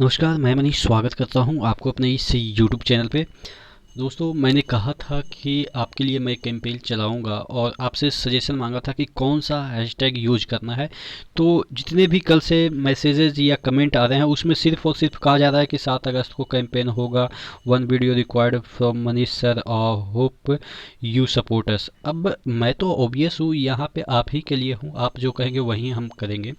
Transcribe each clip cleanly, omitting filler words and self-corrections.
नमस्कार, मैं मनीष स्वागत करता हूं आपको अपने इस यूट्यूब चैनल पे। दोस्तों, मैंने कहा था कि आपके लिए मैं कैंपेन चलाऊंगा और आपसे सजेशन मांगा था कि कौन सा हैशटैग यूज करना है। तो जितने भी कल से मैसेजेस या कमेंट आ रहे हैं उसमें सिर्फ और सिर्फ कहा जा रहा है कि 7 अगस्त को कैंपेन होगा, one video required from Manish sir, hope you support us. अब मैं तो ऑब्वियस हूँ, यहाँ पे आप ही के लिए हूँ, आप जो कहेंगे वही हम करेंगे।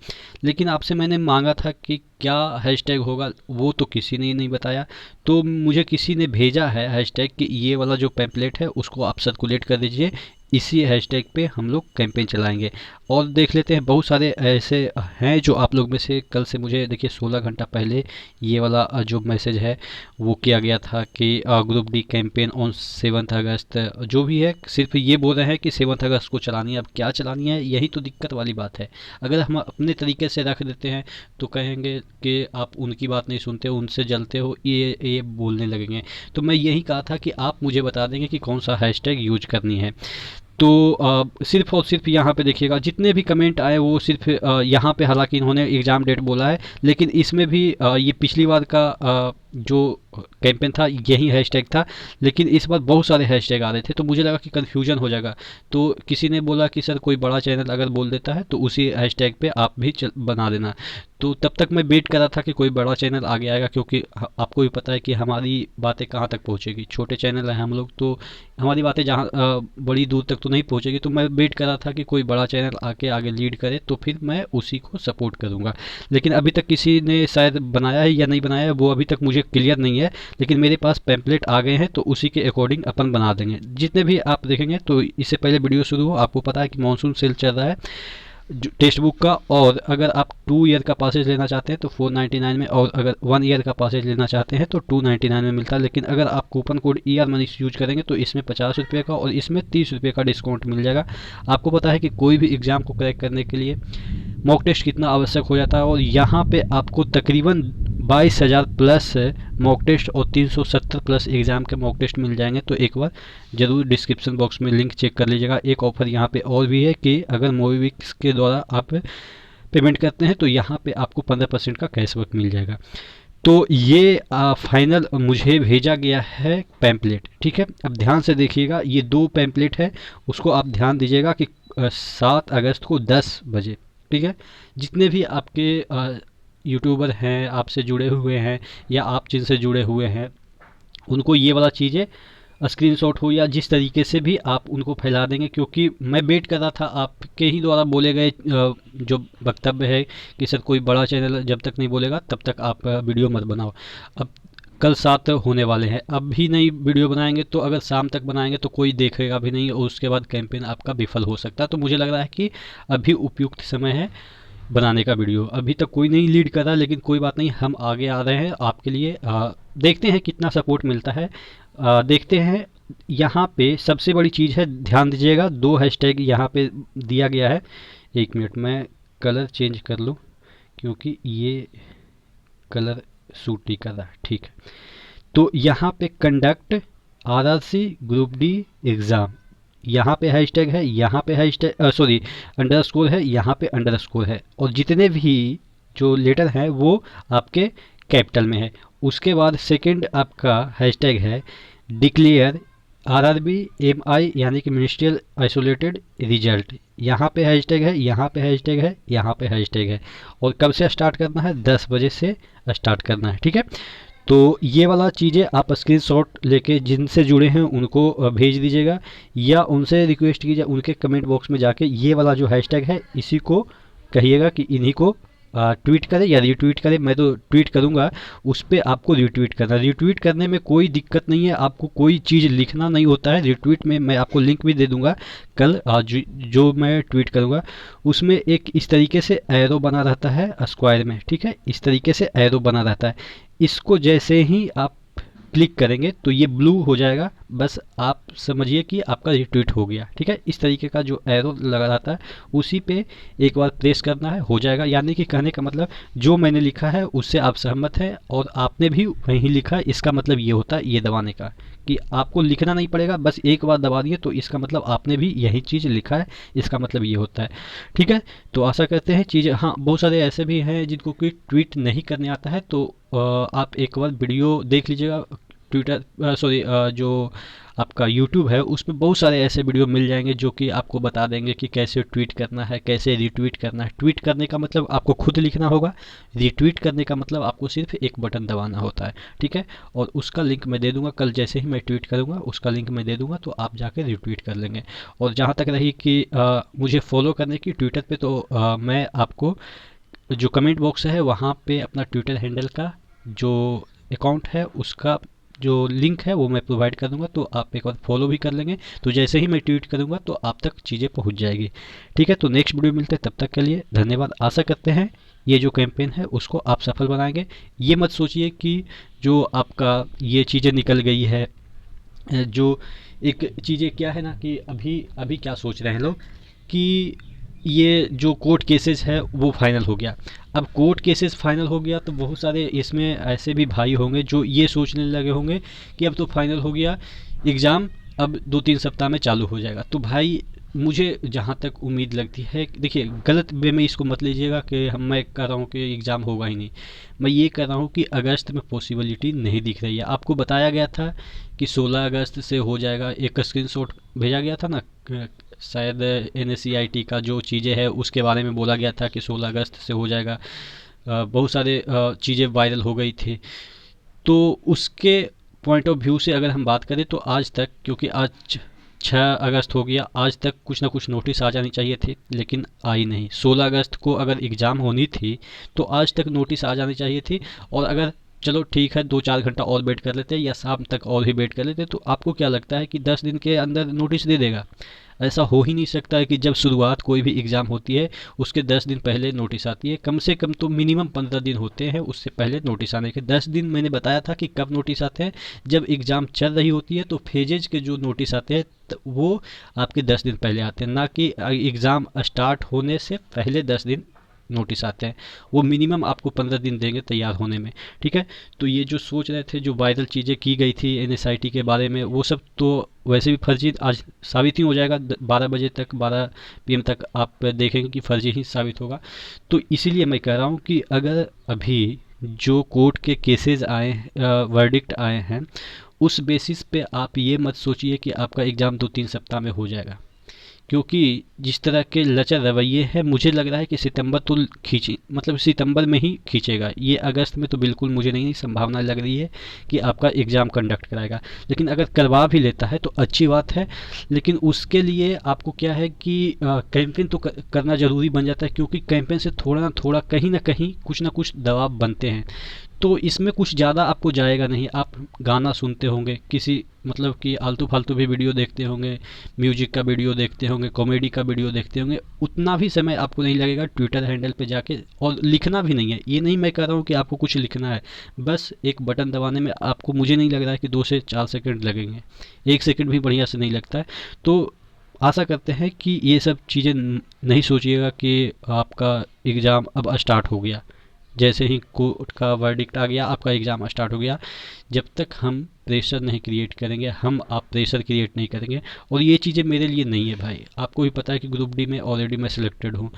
लेकिन आपसे मैंने मांगा था कि क्या हैशटैग होगा, वो तो किसी ने नहीं बताया। तो मुझे किसी ने भेजा है हैशटैग कि ये वाला जो पैम्पलेट है उसको आप सर्कुलेट कर दीजिए, इसी हैशटैग पे हम लोग कैंपेन चलाएंगे। और देख लेते हैं, बहुत सारे ऐसे हैं जो आप लोग में से कल से मुझे देखिए 16 घंटा पहले ये वाला जो मैसेज है वो किया गया था कि ग्रुप डी कैंपेन ऑन 7 अगस्त। जो भी है सिर्फ ये बोल रहे हैं कि 7 अगस्त को चलानी है। अब क्या चलानी है, यही तो दिक्कत वाली बात है। अगर हम अपने तरीके से रख देते हैं तो कहेंगे कि आप उनकी बात नहीं सुनते, उनसे जलते हो, ये बोलने लगेंगे। तो मैं यही कहा था कि आप मुझे बता देंगे कि कौन सा हैशटैग यूज करनी है। तो सिर्फ और सिर्फ यहाँ पे देखिएगा, जितने भी कमेंट आए वो सिर्फ यहाँ पे, हालांकि इन्होंने एग्ज़ाम डेट बोला है लेकिन इसमें भी ये पिछली बार का जो कैंपेन था यही हैशटैग था। लेकिन इस बार बहुत सारे हैशटैग आ रहे थे तो मुझे लगा कि कन्फ्यूजन हो जाएगा। तो किसी ने बोला कि सर कोई बड़ा चैनल अगर बोल देता है तो उसी हैशटैग पे आप भी बना देना। तो तब तक मैं वेट कर रहा था कि कोई बड़ा चैनल आगे आएगा, क्योंकि आपको भी पता है कि हमारी बातें कहाँ तक पहुँचेगी। छोटे चैनल हैं हम लोग, तो हमारी बातें जहाँ बड़ी दूर तक तो नहीं पहुँचेगी। तो मैं वेट कर रहा था कि कोई बड़ा चैनल आके आगे लीड करे तो फिर मैं उसी को सपोर्ट करूँगा। लेकिन अभी तक किसी ने शायद बनाया है या नहीं बनाया है वो अभी तक मुझे क्लियर नहीं है। लेकिन मेरे पास पैम्पलेट आ गए हैं तो उसी के अकॉर्डिंग अपन बना देंगे। जितने भी आप देखेंगे, तो इससे पहले वीडियो शुरू हो, आपको पता है कि मानसून सेल चल रहा है टेक्स्ट बुक का। और अगर आप 2 ईयर का पासेज लेना चाहते हैं तो 499 में, और अगर 1 ईयर का पासेज लेना चाहते हैं तो 299 में मिलता है। लेकिन अगर आप coupon code ER Manish use करेंगे तो इसमें 50 रुपये का और इसमें 30 रुपये का डिस्काउंट मिल जाएगा। आपको पता है कि कोई भी एग्ज़ाम को क्रैक करने के लिए मॉक टेस्ट कितना आवश्यक हो जाता है, और यहाँ पे आपको तकरीबन 22,000 प्लस मॉक टेस्ट और 370 प्लस एग्ज़ाम के मॉक टेस्ट मिल जाएंगे। तो एक बार ज़रूर डिस्क्रिप्शन बॉक्स में लिंक चेक कर लीजिएगा। एक ऑफ़र यहाँ पे और भी है कि अगर मोबीक्विक के द्वारा आप पेमेंट करते हैं तो यहाँ पे आपको 15% का कैशबैक मिल जाएगा। तो ये फाइनल मुझे भेजा गया है पैम्पलेट, ठीक है। अब ध्यान से देखिएगा, ये 2 पैम्पलेट है, उसको आप ध्यान दीजिएगा कि 7 अगस्त को 10 बजे, ठीक है। जितने भी आपके यूट्यूबर हैं, आपसे जुड़े हुए हैं या आप जिनसे जुड़े हुए हैं, उनको ये वाला चीज़ें स्क्रीनशॉट हो या जिस तरीके से भी आप उनको फैला देंगे। क्योंकि मैं वेट कर रहा था आपके ही द्वारा बोले गए जो वक्तव्य है कि सर कोई बड़ा चैनल जब तक नहीं बोलेगा तब तक आप वीडियो मत बनाओ। अब कल 7 होने वाले हैं, अब भी नहीं वीडियो बनाएंगे तो अगर शाम तक बनाएंगे तो कोई देखेगा भी नहीं और उसके बाद कैंपेन आपका विफल हो सकता है। तो मुझे लग रहा है कि अभी उपयुक्त समय है बनाने का वीडियो। अभी तक कोई नहीं लीड कर रहा, लेकिन कोई बात नहीं, हम आगे आ रहे हैं आपके लिए। देखते हैं कितना सपोर्ट मिलता है, देखते हैं। यहाँ पे सबसे बड़ी चीज़ है, ध्यान दीजिएगा, 2 हैशटैग यहाँ पे दिया गया है। एक मिनट, मैं कलर चेंज कर लूँ क्योंकि ये कलर सूट नहीं कर रहा है, ठीक है। तो यहाँ पे conduct RRC group D exam, यहाँ पे हैशटैग है, यहाँ पे हैशटैग सॉरी अंडरस्कोर है, यहाँ पे अंडरस्कोर है, और जितने भी जो लेटर हैं वो आपके कैपिटल में है। उसके बाद सेकंड आपका हैशटैग है डिक्लेयर RRB MI, यानी कि मिनिस्ट्रियल आइसोलेटेड रिजल्ट। यहाँ पे हैशटैग है, यहाँ पे हैशटैग है, यहाँ पे हैशटैग है। और कब से स्टार्ट करना है, 10 बजे से स्टार्ट करना है, ठीक है। तो ये वाला चीज़ें आप स्क्रीनशॉट लेके जिनसे जुड़े हैं उनको भेज दीजिएगा, या उनसे रिक्वेस्ट कीजिए उनके कमेंट बॉक्स में जाके ये वाला जो हैशटैग है इसी को कहिएगा कि इन्हीं को ट्वीट करें या रीट्वीट करें। मैं तो ट्वीट करूंगा, उस पर आपको रीट्वीट करना। रीट्वीट करने में कोई दिक्कत नहीं है, आपको कोई चीज़ लिखना नहीं होता है। रीट्वीट में मैं आपको लिंक भी दे दूंगा कल, जो मैं ट्वीट करूंगा उसमें एक इस तरीके से एरो बना रहता है स्क्वायर में, ठीक है। इस तरीके से एरो बना रहता है, इसको जैसे ही आप क्लिक करेंगे तो ये ब्लू हो जाएगा, बस आप समझिए कि आपका रिट्वीट हो गया, ठीक है। इस तरीके का जो एरो लगा रहता है उसी पे एक बार प्रेस करना है, हो जाएगा। यानी कि कहने का मतलब जो मैंने लिखा है उससे आप सहमत हैं और आपने भी वहीं लिखा, इसका मतलब ये होता है ये दबाने का कि आपको लिखना नहीं पड़ेगा, बस एक बार दबा दिए तो इसका मतलब आपने भी यही चीज़ लिखा है, इसका मतलब ये होता है। ठीक है, तो आशा करते हैं चीज़ें, हाँ बहुत सारे ऐसे भी हैं जिनको कोई ट्वीट नहीं करने आता है, तो आप एक बार वीडियो देख लीजिएगा। ट्विटर सॉरी जो आपका यूट्यूब है उसमें बहुत सारे ऐसे वीडियो मिल जाएंगे जो कि आपको बता देंगे कि कैसे ट्वीट करना है, कैसे रीट्वीट करना है। ट्वीट करने का मतलब आपको खुद लिखना होगा, रीट्वीट करने का मतलब आपको सिर्फ एक बटन दबाना होता है। ठीक है, और उसका लिंक मैं दे दूंगा, कल जैसे ही मैं ट्वीट करूंगा उसका लिंक मैं दे दूंगा, तो आप जाके रीट्वीट कर लेंगे। और जहाँ तक रही कि मुझे फॉलो करने की ट्विटर पे, तो मैं आपको जो कमेंट बॉक्स है वहाँ पे अपना ट्विटर हैंडल का जो अकाउंट है उसका जो लिंक है वो मैं प्रोवाइड कर दूंगा, तो आप एक बार फॉलो भी कर लेंगे, तो जैसे ही मैं ट्वीट करूंगा तो आप तक चीज़ें पहुंच जाएगी। ठीक है, तो नेक्स्ट वीडियो मिलते हैं, तब तक के लिए धन्यवाद। आशा करते हैं ये जो कैंपेन है उसको आप सफल बनाएंगे। ये मत सोचिए कि जो आपका ये चीज़ें निकल गई है, जो एक चीज़ें क्या है ना कि अभी अभी क्या सोच रहे हैं लोग कि ये जो कोर्ट केसेस है वो फाइनल हो गया। अब कोर्ट केसेस फाइनल हो गया तो बहुत सारे इसमें ऐसे भी भाई होंगे जो ये सोचने लगे होंगे कि अब तो फाइनल हो गया एग्ज़ाम, अब 2-3 सप्ताह में चालू हो जाएगा। तो भाई मुझे जहाँ तक उम्मीद लगती है, देखिए गलत वे में इसको मत लीजिएगा कि मैं कह रहा हूँ कि एग्ज़ाम होगा ही नहीं। मैं ये कह रहा हूँ कि अगस्त में पॉसिबिलिटी नहीं दिख रही है। आपको बताया गया था कि 16 अगस्त से हो जाएगा, एक स्क्रीनशॉट भेजा गया था ना, शायद NSCIT का जो चीज़ें है उसके बारे में बोला गया था कि 16 अगस्त से हो जाएगा। बहुत सारे चीज़ें वायरल हो गई थी। तो उसके पॉइंट ऑफ व्यू से अगर हम बात करें तो आज तक, क्योंकि आज 6 अगस्त हो गया, आज तक कुछ ना कुछ नोटिस आ जानी चाहिए थी, लेकिन आई नहीं। 16 अगस्त को अगर एग्ज़ाम होनी थी तो आज तक नोटिस आ जानी चाहिए थी। और अगर चलो ठीक है 2-4 घंटा और वेट कर लेते हैं या शाम तक और भी वेट कर लेते हैं, तो आपको क्या लगता है कि 10 दिन के अंदर नोटिस दे देगा? ऐसा हो ही नहीं सकता है कि जब शुरुआत कोई भी एग्ज़ाम होती है उसके 10 दिन पहले नोटिस आती है। कम से कम तो मिनिमम 15 दिन होते हैं उससे पहले नोटिस आने के। 10 दिन मैंने बताया था कि कब नोटिस आते हैं, जब एग्ज़ाम चल रही होती है तो फेजेज के जो नोटिस आते हैं वो आपके 10 दिन पहले आते हैं, ना कि एग्ज़ाम स्टार्ट होने से पहले 10 दिन नोटिस आते हैं। वो मिनिमम आपको 15 दिन देंगे तैयार होने में। ठीक है, तो ये जो सोच रहे थे, जो वायरल चीज़ें की गई थी NSIT के बारे में, वो सब तो वैसे भी फर्जी आज साबित ही हो जाएगा। 12 बजे तक, 12 PM तक आप देखेंगे कि फर्जी ही साबित होगा। तो इसीलिए मैं कह रहा हूँ कि अगर अभी जो कोर्ट के केसेस आए, वर्डिक्ट आए हैं, उस बेसिस पे आप ये मत सोचिए कि आपका एग्ज़ाम 2-3 सप्ताह में हो जाएगा। क्योंकि जिस तरह के लचर रवैये हैं, मुझे लग रहा है कि सितंबर तो खींची, मतलब सितंबर में ही खींचेगा ये। अगस्त में तो बिल्कुल मुझे नहीं संभावना लग रही है कि आपका एग्ज़ाम कंडक्ट कराएगा। लेकिन अगर करवा भी लेता है तो अच्छी बात है, लेकिन उसके लिए आपको क्या है कि कैंपेन तो करना ज़रूरी बन जाता है, क्योंकि कैंपेन से थोड़ा ना थोड़ा, कहीं ना कहीं कुछ ना कुछ दबाव बनते हैं। तो इसमें कुछ ज़्यादा आपको जाएगा नहीं। आप गाना सुनते होंगे, किसी मतलब कि आलतू फालतू भी वीडियो देखते होंगे, म्यूजिक का वीडियो देखते होंगे, कॉमेडी का वीडियो देखते होंगे, उतना भी समय आपको नहीं लगेगा ट्विटर हैंडल पे जाके। और लिखना भी नहीं है, ये नहीं मैं कह रहा हूँ कि आपको कुछ लिखना है, बस एक बटन दबाने में आपको, मुझे नहीं लग रहा है कि 2 से 4 सेकंड लगेंगे। 1 सेकंड भी बढ़िया से नहीं लगता है। तो आशा करते हैं कि ये सब चीज़ें नहीं सोचिएगा कि आपका एग्ज़ाम अब स्टार्ट हो गया, जैसे ही कोर्ट का वर्डिक्ट आ गया आपका एग्ज़ाम स्टार्ट हो गया। जब तक हम प्रेशर नहीं क्रिएट करेंगे, हम आप प्रेशर क्रिएट नहीं करेंगे। और ये चीज़ें मेरे लिए नहीं है भाई, आपको भी पता है कि ग्रुप डी में ऑलरेडी मैं सिलेक्टेड हूँ।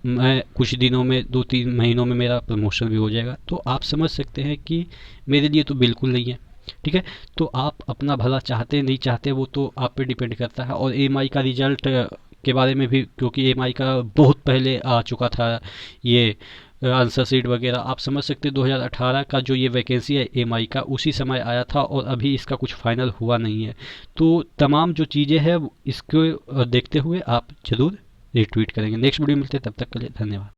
मैं कुछ दिनों में, 2-3 महीनों में मेरा प्रमोशन भी हो जाएगा। तो आप समझ सकते हैं कि मेरे लिए तो बिल्कुल नहीं है। ठीक है, तो आप अपना भला चाहते नहीं चाहते वो तो आप पे डिपेंड करता है। और EMI का रिजल्ट के बारे में भी, क्योंकि EMI का बहुत पहले आ चुका था ये आंसर शीट वगैरह, आप समझ सकते हैं 2018 का जो ये वैकेंसी है EMI का, उसी समय आया था और अभी इसका कुछ फाइनल हुआ नहीं है। तो तमाम जो चीज़ें हैं इसको देखते हुए आप ज़रूर रिट्वीट करेंगे। नेक्स्ट वीडियो मिलते हैं, तब तक के लिए धन्यवाद।